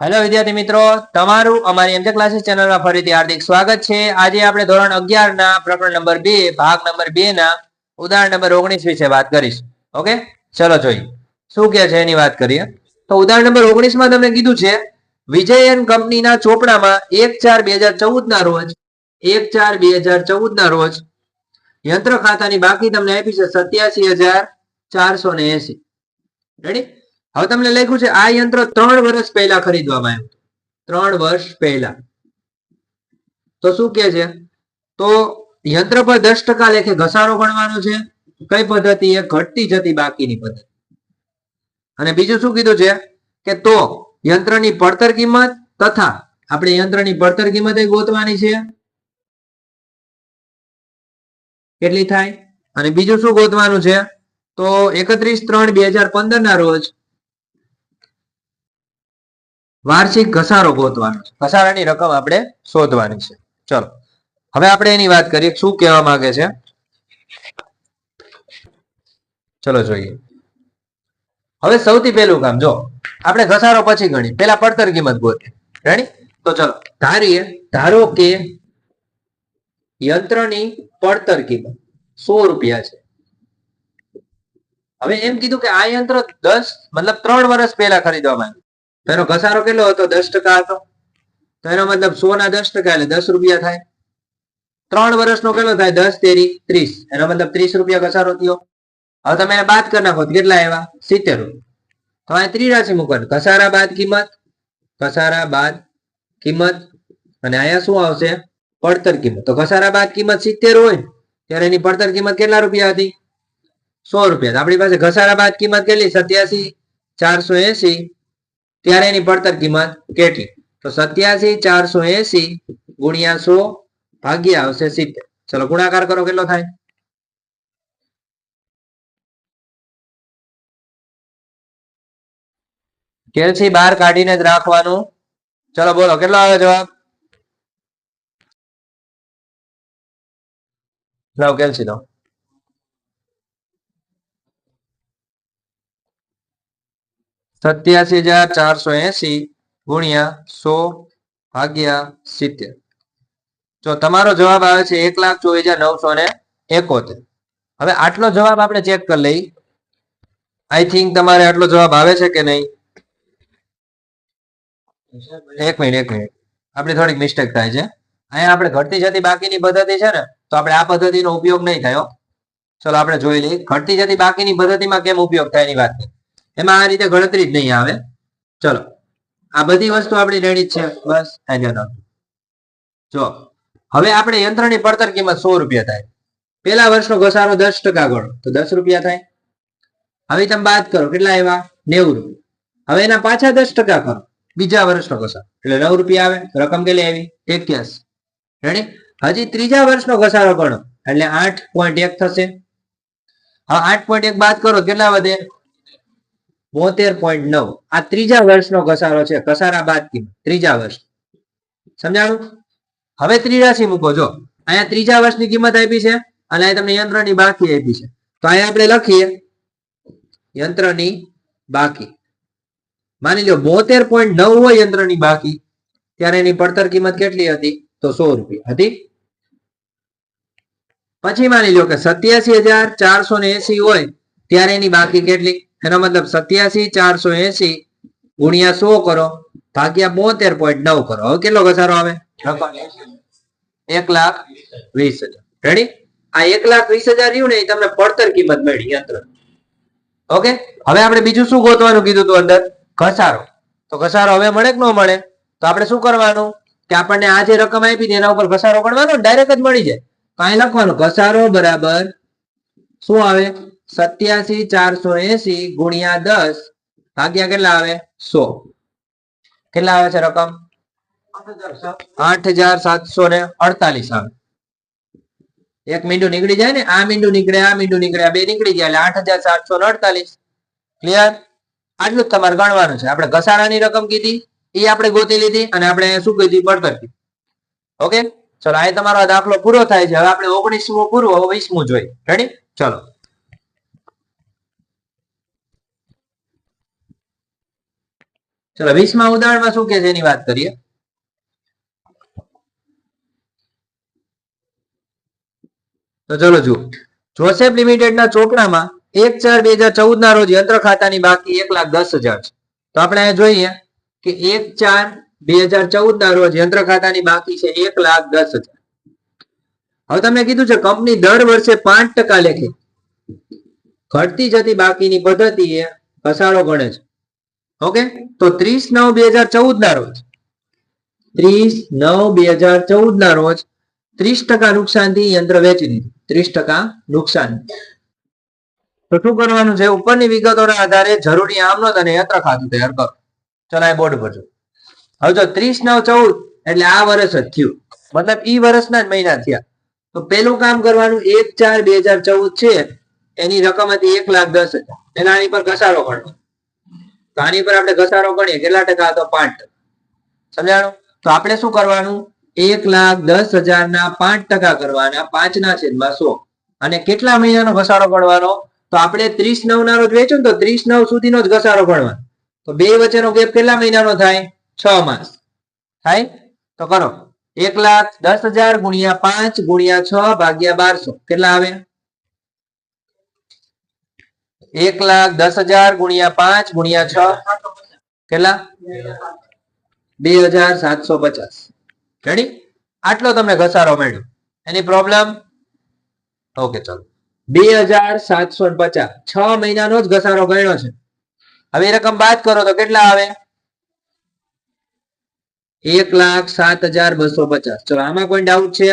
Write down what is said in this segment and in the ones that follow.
Hello વિદ્યાર્થી મિત્રો, તમારું અમારી એમજે ક્લાસીસ ચેનલમાં ફરીથી હાર્દિક સ્વાગત છે। આજે આપણે ધોરણ 11 ના પ્રકરણ નંબર 2 ભાગ નંબર 2 ના ઉદાહરણ નંબર 19 વિશે વાત કરીશું। ઓકે, ચલો જોઈએ શું કહે છે એની વાત કરીએ। તો ઉદાહરણ નંબર 19 માં તમને કીધું છે વિજયન કંપનીના ચોપડામાં 1/4/2014 ના રોજ 1/4/2014 ના રોજ યંત્ર ખાતાની બાકી તમને આપી છે 87,480। રેડી? હવે તમને લખ્યું છે આ યંત્ર 3 વર્ષ પહેલા ખરીદવામાં આવ્યું, 3 વર્ષ પહેલા। તો શું કે છે, તો યંત્ર પર 10% લેખે ઘસારો ગણવાનો છે। કઈ પદ્ધતિ? એ ઘટતી જતી બાકીની પદ્ધતિ। અને બીજું શું કીધું છે કે તો યંત્રની પડતર કિંમત તથા આપણે યંત્રની પડતર કિંમત ગોતવાની છે, કેટલી થાય। અને બીજું શું ગોતવાનું છે, તો 31/3/2015 ના રોજ વાર્ષિક ઘસારો ગોતવાનો છે, ઘસારાની રકમ આપણે શોધવાની છે। ચલો હવે આપણે એની વાત કરીએ શું કહેવા માંગે છે, ચલો જોઈએ। હવે સૌથી પહેલું કામ જો આપણે ઘસારો પછી ગણી, પહેલા પડતર કિંમત ગોતીએ। રેડી? તો ચલો ધારો કે યંત્રની પડતર કિંમત 100 રૂપિયા છે। હવે એમ કીધું કે આ યંત્ર 3 વર્ષ પહેલા ખરીદવામાં આવ્યું, તો એનો ઘસારો કેટલો હતો? 10% હતો। તો એનો મતલબ 100 ના 10% એટલે 10 રૂપિયા થાય। 3 વર્ષનો કેટલો થાય? 10 તેરી 30, એનો મતલબ 30 રૂપિયા ઘસારો થયો। હવે તમે એને બાદ કરી નાખો કેટલા આવ્યા? 70 રૂપિયા। તો અહીં ત્રિરાશી મૂકવાનું, ઘસારા બાદ કિંમત, ઘસારા બાદ કિંમત, અને અહીંયા શું આવશે? પડતર કિંમત। તો ઘસારા બાદ કિંમત 70 હોય ત્યારે એની પડતર કિંમત કેટલા રૂપિયા હતી? 100 રૂપિયા। આપણી પાસે ઘસારા બાદ કિંમત કેટલી? 87,480, ત્યારે એની પડતર કિંમત કેટલી? તો 87,480 ગુણ્યા 100 ભાગ્યા આવશે 70। ચલો ગુણાકાર કરો કેટલો થાય? કેલ્સી બહાર કાઢીને જ રાખવાનું। ચલો બોલો કેટલો આવે જવાબ? લાવ કેલ્સી લો। ₹87,480 ગુણ્યા 100 ભાગ્યા 70। જો તમારો જવાબ આવે છે 1,24,971। હવે આટલો જવાબ આપણે ચેક કરી લઈ, આઈ થિંક તમારે આટલો જવાબ આવે છે કે નહીં? એક મિનિટ આપણી થોડીક મિસ્ટેક થાય છે અહીંયા। આપણે ઘટતી જતી બાકીની પદ્ધતિ છે ને, તો આપણે આ પદ્ધતિનો ઉપયોગ નહીં થયો। ચલો આપણે જોઈ લઈએ ઘટતી જતી બાકીની પદ્ધતિમાં કેમ ઉપયોગ થાય એની વાત કરીએ। એમાં આ રીતે ગણતરી જ નહીં આવે। ચલો આ બધી વસ્તુ આપણી રેડી છે, બસ જો હવે આપણે યંત્રની પડતર કિંમત 100 રૂપિયા થાય, પેલા વર્ષનો ઘસારો 10% ગણો તો 10 રૂપિયા થાય। હવે તમે બાદ કરો કેટલા આવ્યા? 90 રૂપિયા। હવે એના પાછા 10% કરો, બીજા વર્ષનો ઘસારો એટલે 9 રૂપિયા આવે। રકમ કેટલી આવી? 81। રેડી? હજી ત્રીજા વર્ષનો ઘસારો ગણો એટલે 8.1 થશે। હવે 8.1 બાદ કરો કેટલા વધે? 72.9। આ ત્રીજા વર્ષનો ઘસારો છે, ઘસારા બાદ કિંમત ત્રીજા વર્ષ। સમજાણું? હવે ત્રિરાશી મૂકો, જો અહીંયા ત્રીજા વર્ષની કિંમત આપી છે અને અહીંયા તમને યંત્રની બાકી આપી છે, તો અહીંયા આપણે લખીએ યંત્રની બાકી। માની લો 72.9 હોય યંત્રની બાકી, ત્યારે એની પડતર કિંમત કેટલી હતી? તો 100 રૂપિયા હતી। પછી માની લો કે 87,480 હોય ત્યારે એની બાકી કેટલી? એનો મતલબ 87,480 ગુણ્યા 100 કરો ભાગ્યા 72.9 કરો। હવે કેટલો ઘસારો આવે? 1,20,000। રેડી? આ 1,20,000 રહ્યું ને એ તમને પડતર કિંમત મળી યંત્ર। ઓકે, હવે આપણે બીજું શું ગોતવાનું કીધું હતું અંદર? ઘસારો। તો ઘસારો હવે મળે કે ન મળે? તો આપણે શું કરવાનું કે આપણને આ જે રકમ આપી એના ઉપર ઘસારો ગણવાનો, ડાયરેક્ટ જ મળી જાય। તો અહીં લખવાનું ઘસારો બરાબર શું આવે? 87,480 ગુણ્યા 10 ભાગ્યા કેટલા આવે? 100। કેટલા આવે છે રકમ? 8,748 આવે। એક મીંડું નીકળી જાય ને, આ મીંડું નીકળે, આ મીંડું નીકળે, બે નીકળી ગયા એટલે 8,748। ક્લિયર? આટલું જ તમારે ગણવાનું છે। આપણે ઘસારાની રકમ કીધી એ આપણે ગોતી લીધી અને આપણે શું કીધું? પડતર કીધી। ઓકે, ચલો આ તમારો દાખલો પૂરો થાય છે। હવે આપણે 19મું પૂરું, હવે 20મું જોઈએ। રેડી? ચલો ચલો 20મા ઉદાહરણમાં શું કે છે એની વાત કરીએ. તો ચલો જુઓ, જોસેફ લિમિટેડના ચોપડામાં 1/4/2014 ના રોજ યંત્ર ખાતાની બાકી 1,10,000 છે. તો આપણે અહીંયા જોઈએ કે 1/4/2014 ના રોજ યંત્ર ખાતાની બાકી છે 1,10,000. હવે તમને કીધું છે કંપની દર વર્ષે 5% લેખે ઘટતી જતી બાકીની પદ્ધતિએ ઘસારો ગણે છે. ઓકે, તો 30/9/2014 ના રોજ 30/9/2014 ના રોજ 30% નુકસાનથી યંત્ર વેચી દીધું. 30% નુકસાન. તો શું કરવાનું છે? ઉપરની વિગતોના આધારે જરૂરી આમ નોંધ અને યંત્ર ખાતું તૈયાર કરો. ચલો આ બોર્ડ પર જો. હવે જો 30/9/14 એટલે આ વર્ષ જ થયું, મતલબ ઈ વર્ષના જ મહિના થયા. તો પેલું કામ કરવાનું 1/4/2014 છે એની રકમ હતી 1,10,000. એના આની પર ઘસારો ગણવાનો. તો આની પર આપણે ઘસારો ગણીએ કેટલા ટકા હતો? 5%. સમજાણું? તો આપણે શું કરવાનું? 1,10,000 ના 5% કરવાના 5/100. અને કેટલા મહિનાનો ઘસારો ગણવાનો? તો આપણે 30/9 ના રોજ વેચ્યું ને તો 30/9 સુધીનો જ ઘસારો ગણવાનો. તો બે વચ્ચેનો ગેપ કેટલા મહિનાનો થાય? 6 માસ થાય. તો કરો 1,10,000 ગુણ્યા 5 ગુણ્યા 6 ભાગ્યા 1200 કેટલા આવે? 1,10,000 ગુણ્યા 5 ગુણ્યા 6 કેટલા? 2,750. રેડી? આટલો તમને ઘસારો મળ્યો. એની પ્રોબ્લેમ? ઓકે ચલો 2,750 6 મહિનાનો જ ઘસારો ગણ્યો છે. હવે એ રકમ બાદ કરો તો કેટલા આવે? 1,07,250. ચલો આમાં કોઈ ડાઉટ છે?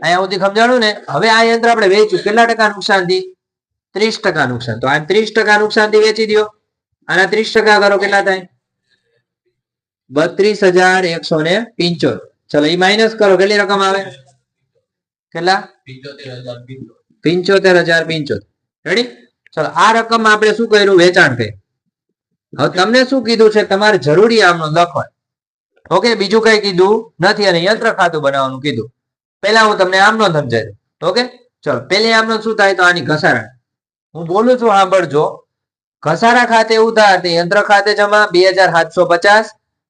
અહીંયા સુધી સમજાણું ને? હવે આ યંત્ર આપણે વેચ્યું કેટલા ટકા નુકસાનથી? 30% નુકસાન. તો આ 30% નુકસાનથી વેચી દો. આના 30% કરો કેટલા થાય? 32,175. ચલો એ માઇનસ કરો કેટલી રકમ આવે? કેટલા? 75,075. રેડી? ચલો આ રકમ આપણે શું કર્યું? વેચાણ કર્યું. હવે તમને શું કીધું છે? તમારે જરૂરી આમનો લખવાનું. ઓકે, બીજું કઈ કીધું નથી. અને યંત્ર ખાતું બનાવવાનું કીધું. પહેલા હું તમને આમનો સમજાવી દઉં. ઓકે, ચલો પહેલી આમનો શું થાય? તો આની ઘસારા. હું બોલું છું સાંભળજો. ઘસારા ખાતે ઉધાર તે યંત્ર ખાતે જમા 2,750.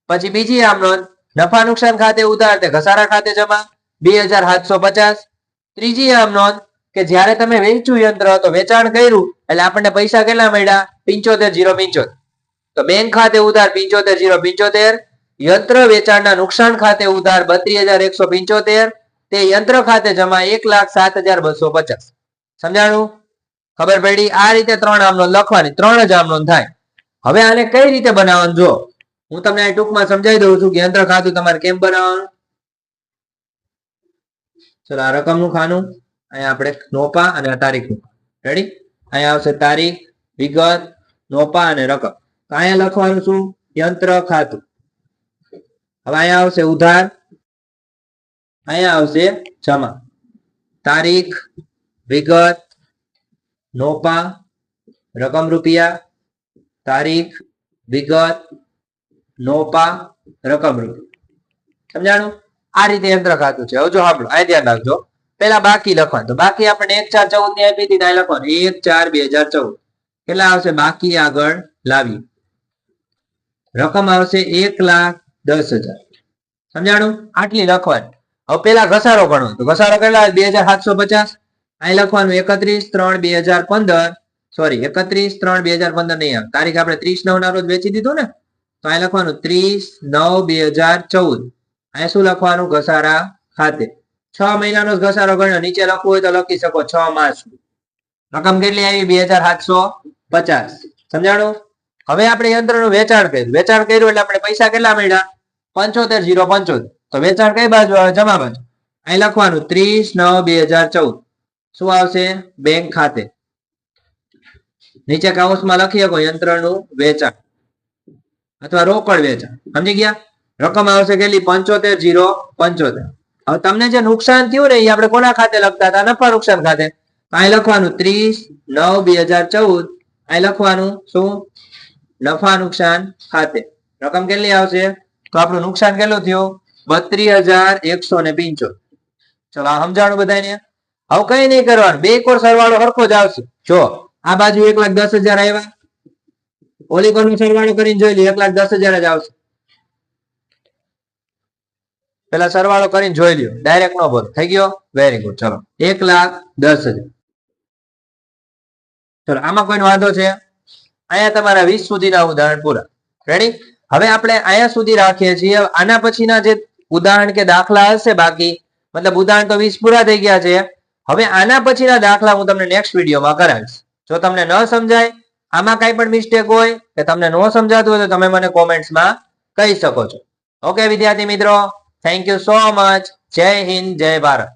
પછી બીજી આમ નોંધ, નફા નુકસાન ખાતે ઉધાર તે ઘસારા ખાતે જમા 2,750. ત્રીજી આમ નોંધ કે જ્યારે તમે વેચ્યું યંત્ર તો વેચાણ કર્યું એટલે આપણને પૈસા કેટલા મળ્યા? 75,075. તો બેંક ખાતે ઉધાર 75,075. યંત્ર વેચાણના નુકસાન ખાતે ઉધાર 32,175. તે યંત્ર ખાતે જમા 1,07,250. સમજાણું? ખબર પડી? આ રીતે 3 આમનો લખવાની. 3 જ આમનો થાય. હવે આને કઈ રીતે બનાવવાનું? જો હું તમને આ ટૂંકમાં સમજાવી દઉં છું કે યંત્ર ખાતું તમારે કેમ બનાવવાનું. ચલો આ રકમનું ખાનું, અહીંયા આપણે નોપા અને તારીખનું. રેડી? અહીંયા આવશે તારીખ, વિગત, નોપા અને રકમ. તો અહીંયા લખવાનું શું? યંત્ર ખાતું. હવે અહીંયા આવશે ઉધાર, અહીંયા આવશે જમા. તારીખ, વિગત, નોપા, રકમ રૂપિયા, તારીખ, વિગત, નોપા, રકમ રૂપિયા. સમજાણું? આ રીતે યંત્ર ખાતું છે. હવે જો સાંભળો, આ ધ્યાન રાખજો. પેલા બાકી લખવાનું. તો બાકી આપણે 1/4/14 ની આપી હતી, લખવાનું 1/4/2014. કેટલા આવશે બાકી? આગળ લાવી. રકમ આવશે 1,10,000. સમજાણું? આટલી લખવાની. હવે પેલા ઘસારો ગણો. તો ઘસારો કેટલા? 2,750. અહીં લખવાનું 31/3/2015. સોરી 31/3/2015 નહીં આવે. તારીખ આપણે 30/9 ના રોજ વેચી દીધું ને, તો અહીં લખવાનું 30/9/2014. અહીંયા શું લખવાનું? ઘસારા ખાતે. 6 મહિનાનો ઘસારો ગણ્યો. નીચે લખવું હોય તો લખી શકો 6 માસ. રકમ કેટલી આવી? 2,750. સમજાણું? હવે આપણે યંત્રનું વેચાણ કર્યું. વેચાણ કર્યું એટલે આપણે પૈસા કેટલા મળ્યા? 75,075. તો વેચાણ કઈ બાજુ આવે? જમા બાજુ. અહીં લખવાનું 30/9/2014. શું આવશે? બેંક ખાતે. નીચે કાઉન્સમાં લખી શકો યંત્રનું વેચાણ અથવા રોકડ વેચાણ. સમજી ગયા? રકમ આવશે કેટલી? 75,075. હવે તમને જે નુકસાન થયું ને એ આપણે કોના ખાતે લખતા હતા? નફા નુકસાન ખાતે. અહીં લખવાનું 30/9/2014. અહીં લખવાનું શું? નફા નુકસાન ખાતે. રકમ કેટલી આવશે? તો આપણું નુકસાન કેટલું થયું? 32,175. ચલો આ સમજાણું બધાને? હવે કઈ નહીં કરવાનું. બે કોર સરવાળો સરખો જ આવશે. જો આ બાજુ 1,10,000 આવ્યા, ઓલી કોનો સરવાળો કરીને જોઈ લો 1,10,000 જ આવશે. પેલા સરવાળો કરીને જોઈ લ્યો, ડાયરેક્ટ નો બોલ. થઈ ગયો? Very good. ચલો 1,10,000. ચલો આમાં કોઈનો વાંધો છે? અહીંયા તમારા 20 સુધીના ઉદાહરણ પૂરા. રેડી? હવે આપણે અહીંયા સુધી રાખીએ છીએ. આના પછીના જે ઉદાહરણ કે દાખલા હશે બાકી, મતલબ ઉદાહરણ તો 20 પૂરા થઈ ગયા છે. હવે આના પછીના દાખલા હું તમને નેક્સ્ટ વિડીયોમાં કરાવીશ. જો તમને ન સમજાય, આમાં કઈ પણ મિસ્ટેક હોય કે તમને ન સમજાતું હોય તો તમે મને કોમેન્ટ્સમાં કહી શકો છો. ઓકે વિદ્યાર્થી મિત્રો, થેન્ક યુ સો મચ. જય હિન્દ, જય ભારત.